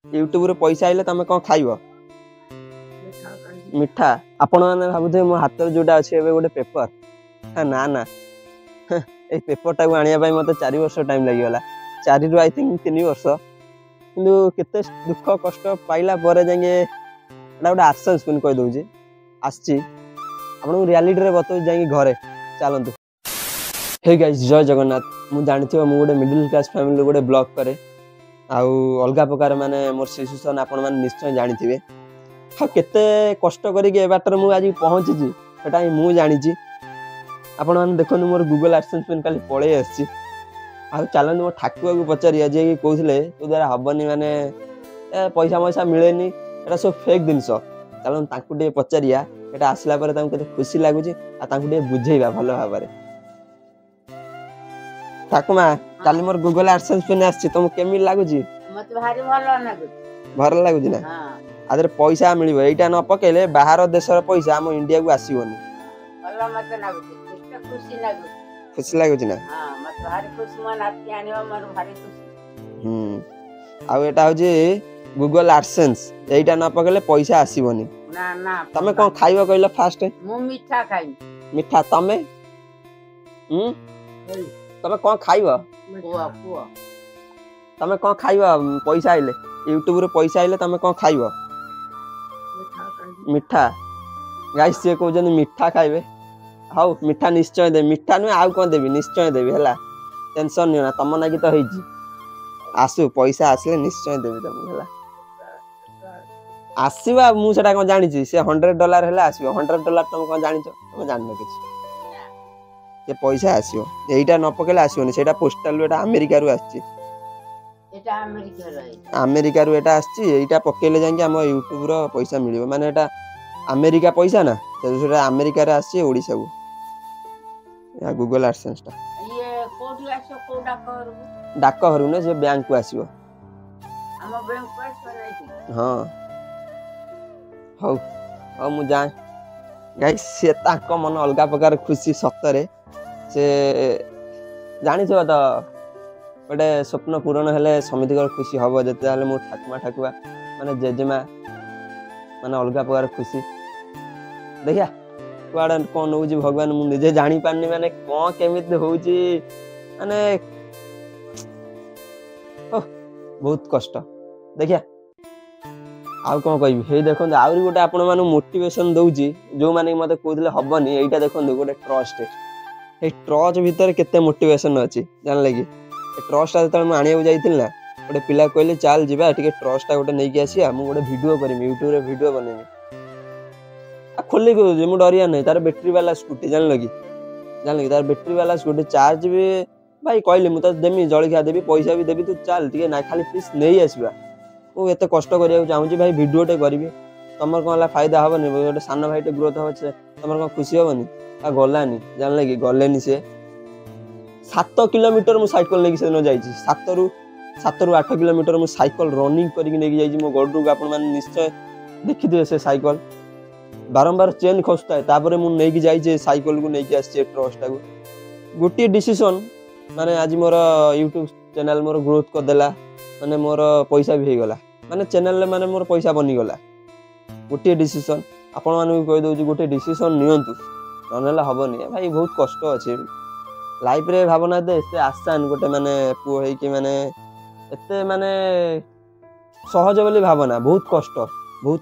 YouTube रे पैसा आइले तमे कौन खाइबो मिठा आपण माने भाबुथे मो हाथ रे जोटा अछि एबे गोटे पेपर ना ना ए पेपर टाको आनिया पई मते 4 वर्ष टाइम लागि गला 4 रु आई थिंक 3 वर्ष किंतु केते दुख कष्ट पाइला परे जांगे एटा गोटे आसंस पिन कहि दउजी आछि आपण रियलिटी रे बतो जांगे घरे चलंतु। हे गाइस जय जगन्नाथ मु जानथियो मु गोटे मिडिल क्लास फैमिली गोटे ब्लॉग करे आउ अलगा प्रकार माने मोर सिचुएशन आपण माने निश्चय जानिथिबे हा केते कष्ट करी के बाटर मु आज पहुंची जी सेटा मु जानि छी आपण माने देखन मोर गूगल एडसेंस पिन काली पळे आछि आ चलन मो ठाकुआ को पचारिया जे कि कहथिले तो द्वारा हबनी माने पैसा पैसा मिलेनी एटा सब फेक दिनस चलन ताकू दे पचारिया एटा आसला परे तांको केते खुशी लागु छी आ तांको दे बुझेइबा भलो भाबरे ठाकुमा काली मोर गूगल एडसेंस पिन आछि तुम केमि लागु छी मते भारी भलो लागु भर लागु छी ना हां आदर पैसा मिलिबो एटा न पकेले बाहर देशर पैसा हम इंडिया को आसीबोनी भलो मते लागु खुशी लागु छी ना हां मते भारी खुशी मन आती आनिबो मोर भारी खुशी आ एटा हो जे गूगल एडसेंस एटा न पकेले पैसा आसीबोनी ना ना तमे कोन खाइबो कहलो फास्ट मु मीठा खाइ मीठा तमे तमे कोन खाइबो पुआ पुआ तमे कोन खाइबो पैसा आइले यूट्यूब रे पैसा आइले तमे कोन खाइबो मिठा गाइस से को जन मिठा खाइबे हाउ मिठा निश्चय दे मिठा न आउ कोन देबी निश्चय देबी हला टेंशन नि ना तम नाकी तो होई आसु पैसा आसले निश्चय देबी तम हला आसीबा मु सेटा कोन जानि छी से $100 हला आसीबो $100 तम कोन जानि छ तम जाननो किछ से पैसा आसीबो एइटा न पकेला आसीबोनी सेटा पोस्टल एटा अमेरिका रु आछि एटा अमेरिका रु एटा आछि एइटा पकेले जांगे हम यूट्यूब रो पैसा मिलिबो माने एटा अमेरिका पैसा ना सेटा अमेरिका रे आछि ओडिसा को या गूगल एडसेंस टा ये कोठी आछो को डाक हरु ने से बैंक को आसीबो हम बैंक को आछो नै हां हौ हौ मु जाय गाइस से ताको मन अलगा प्रकार खुशी सतरे से जानि छ त गोटे स्वप्न पूरण हेले समितिकर खुशी हबो जते हाले मो ठाकुआ माने जेजेमा माने अलगा प्रकार खुशी देखिया कुआडा कोन होउजी भगवान मु निजे जानि पानी माने कोन केमित होउजी माने बहुत कष्ट देखिया आउ कोन कहबी हे देखन आउरी गोटे आपण मानु मोटिवेशन दउजी जो माने मते कहथिले हबनी एइटा देखन गोटे ट्रस्ट ए ट्रस्ट भीतर केते मोटिवेशन अछि जान लगी ए ट्रस्ट आ तळ म आनिया जाइतिल ना गोटे पिला कहले चल जिबा ठीक ट्रस्ट आ गोटे नै के आसी हम गोटे वीडियो करमी YouTube रे वीडियो बनेमी आ खोली को जे मु डरिया नै तार बैटरी वाला स्कूटी जान लगी तार बैटरी वाला स्कूटी चार्ज भी भाई कहले मु त देमी जळखिया देबी पैसा भी देबी तू चल ठीक ना खाली प्लीज नै आसीबा ओ एते कष्ट करिया चाहू छी भाई वीडियो टे करबी तमर कोनला फायदा हबनी गोटे सानो भाई टे ग्रोथ हो छे तमर कोन खुशी हबनी आ गलानी जान लगी गलेनी से 7 किलोमीटर मु साइकिल लेके से न जाई छी 7 रु 8 किलोमीटर मु साइकिल रनिंग करिक नेकी जाई छी मो गडरू आपन मान निश्चय देखि दे से साइकिल बारंबार चेन खसता है तापरे मु नेकी जाई छी साइकिल को नेकी आसी ट्रस्ट को गोटी डिसीजन माने आज मोर YouTube चैनल मोर ग्रोथ कर देला माने मोर पैसा भी गला माने चैनल माने मोर पैसा बनी गला गोटे डिसीजन आपण माने कहि दउ गोटे डिसीजन नियंतु ननेला हबनी भाई बहुत कष्ट अछि लाइफ रे भावना दे एते आसान गोटे माने पु हे कि माने एते माने सहज बोली भावना बहुत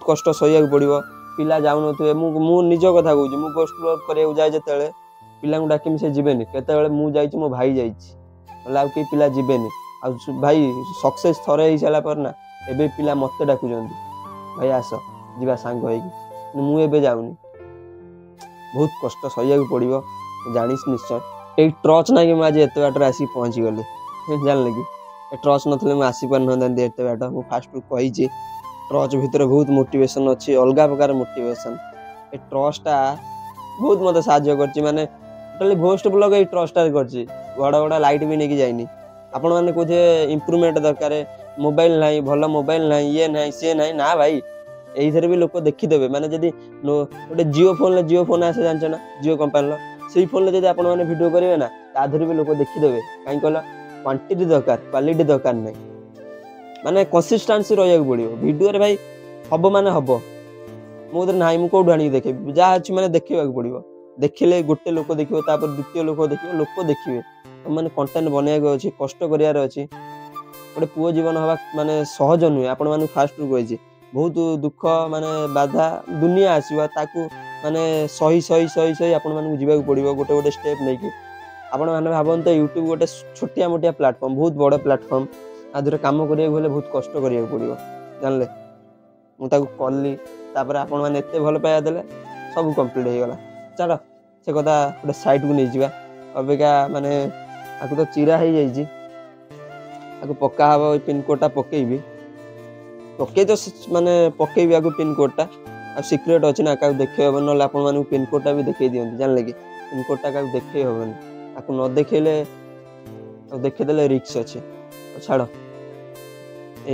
कष्ट सहिया पड़िबो पिला जाउ नथुए मु निज कथा कहू मु गोस्ट वर्क करे जाय जतेले पिला डाकिम से जीवेनी केतेबेले मु जाई छी मो भाई जाई छी होला कि पिला जीवेनी आ भाई सक्सेस थरे ही चला पर ना एबे पिला मते डाकु जंदी भाई आस जीवा सांग होई कि मु एबे जाउनी बहुत कष्ट सहिया पड़िबो जानिस निश्चय ए ट्रच ना कि म आज एते बाटर आसी पहुंची गले जान लगी ए ट्रच नथले म आसी पर न दे एते बाटर मु फास्ट टू कहि जे ट्रच भीतर बहुत मोटिवेशन अछि अलगा प्रकार मोटिवेशन ए ट्रस्टा बहुत मते साहाय्य करछि माने टोटली घोस्ट ब्लॉग ए ट्रस्टा करछि बड़ा बड़ा लाइट भी नेकी जाइनी आपण माने कोथे इंप्रूवमेंट दरकार मोबाइल नाही भलो मोबाइल नाही ये नाही से नाही ना भाई एही थरे भी लोक देखि देबे माने जदी गोटे जियो फोन आसे जानछ ना जियो कंपनी लो सेही फोन ले जदी आपण माने वीडियो करिवे ना ता धरे भी लोक देखि देबे काई कहला क्वांटिटी दरकार क्वालिटी दरकार नाही माने कंसिस्टेंसी रहिବାକୁ पड़ियो वीडियो रे भाई हबो माने हबो मो उधर नाही मु कोड आनी देखे जा अछि माने देखिବାକୁ पड़ियो देखिले गोटे लोक देखियो तापर द्वितीय लोक देखियो लोक देखिबे तो माने कंटेंट बनाइବାକୁ अछि कष्ट करियार अछि गोटे पुओ जीवन हवा माने सहज नुहे आपण माने फास्ट रु कहिछि बहुत दुख माने बाधा दुनिया आसीबा ताकू माने सही सही सही सही आपण माने जीवाक पड़ियो गोटे गोटे स्टेप नै कि आपण माने भाबन तो YouTube गोटे छोटिया मोटिया प्लेटफॉर्म बहुत बड़ प्लेटफॉर्म आदर काम करिया गले बहुत कष्ट करिया पड़ियो जानले मु ताकू कल्ली तापर आपण माने एते भल पाया देले सब कंप्लीट हो गला चलो से कथा गोटे साइड को नहीं जिबा अबेका माने आकु तो चिरा हो जाइछि आकु पक्का हबो पिन कोड टा पकेइबी पके तो माने पकेइबी आकु पिन कोड टा आ सीक्रेट अछि ना का देखे हबो न आपण माने पिन कोड टा भी देखे दियंती जानले कि पिन कोड टा का देखे हबो आकु न देखेले देखे देले रिस्क अछि छाड़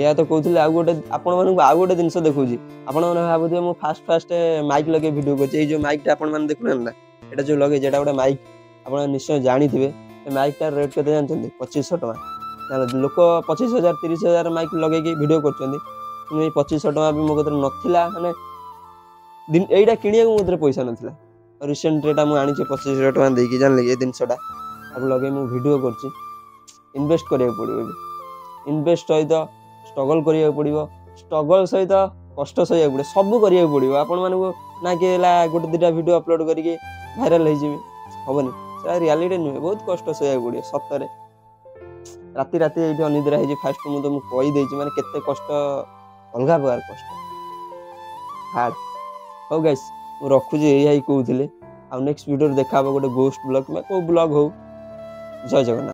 या तो कहते आ गोटे आपण मानू आ गोटे जिनस देखुची आपण माने भाबुथे मु फास्ट माइक लगे वीडियो करछि ए जो माइक टा आपण माने देखुन ना एटा जो लगे जेटा गोटे माइक आपण निश्चय जानिथिबे ए माइक टा रेट केते जानछन्ती 2500 टका लोक 25,000 30,000 माइक लगे के वीडियो करछन्ती तुम 2500 टका भी मो कतरे नथिला माने दिन एइटा किनिया को मते पैसा नथिला रिसेंट रेटा मु आनिचे 25,000 टका देकी जानले ए दिनसटा आकु लगे मु वीडियो करछि इन्वेस्ट करिया पड़ियो इन्वेस्ट सहित स्ट्रगल करिया पड़ियो स्ट्रगल सहित कष्ट सहिया पड़े सब करिया पड़ियो आपण मानू ना कि गोटे दुटा वीडियो अपलोड करके भाइराल हो जाबे हबनी से रियलिटी नुहे बहुत कष्ट सहिया पड़ियो सतरे राति राति एठी अनिद्रा हे जे फास्ट मु तो मु कहि देछि माने केते कष्ट अलगा प्रकार कष्ट हार्ड हो गाइस मु रखु जे एही कहउथिले आ नेक्स्ट वीडियो देखा गोटे गोस्ट ब्लॉग में को ब्लॉग हो जय जगन्नाथ।